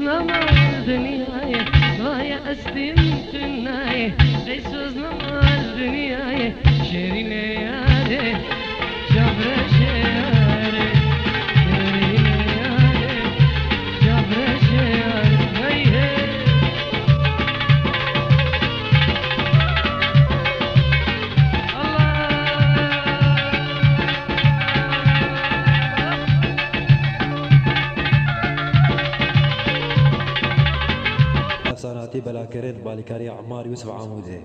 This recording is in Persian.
نماز دنیای وای استیم تنای بسوز نماز دنیای شیرین یاره جبرش یاره شیرین یاره جبرش یاره افساناتی بلاکرین بالکاری عمار یوسف عمودی